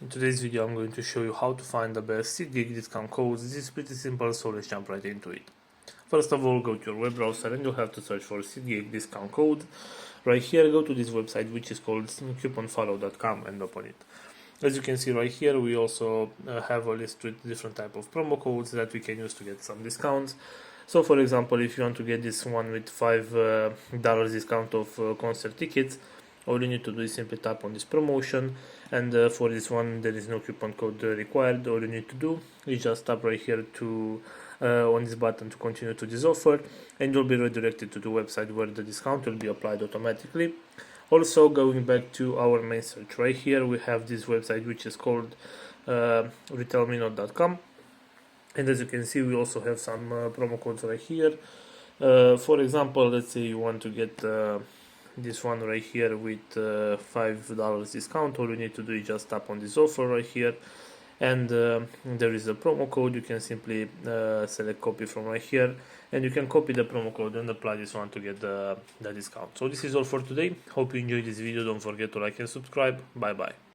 In today's video I'm going to show you how to find the best Seatgeek discount codes. This is pretty simple, so let's jump right into it. First of all, go to your web browser and you'll have to search for Seatgeek discount code. Right here, go to this website which is called couponfollow.com and open it. As you can see right here, we also have a list with different type of promo codes that we can use to get some discounts. So for example, if you want to get this one with $5 discount of concert tickets, all you need to do is simply tap on this promotion, and for this one there is no coupon code required. All you need to do is just tap right here to on this button to continue to this offer, and you'll be redirected to the website where the discount will be applied automatically. Also, going back to our main search, right here we have this website which is called retailminute.com, and as you can see we also have some promo codes right here. For example, let's say you want to get this one right here with $5 discount. All you need to do is just tap on this offer right here, and there is a promo code. You can simply select copy from right here, and you can copy the promo code and apply this one to get the discount. So this is all for today. Hope you enjoyed this video. Don't forget to like and subscribe. Bye bye.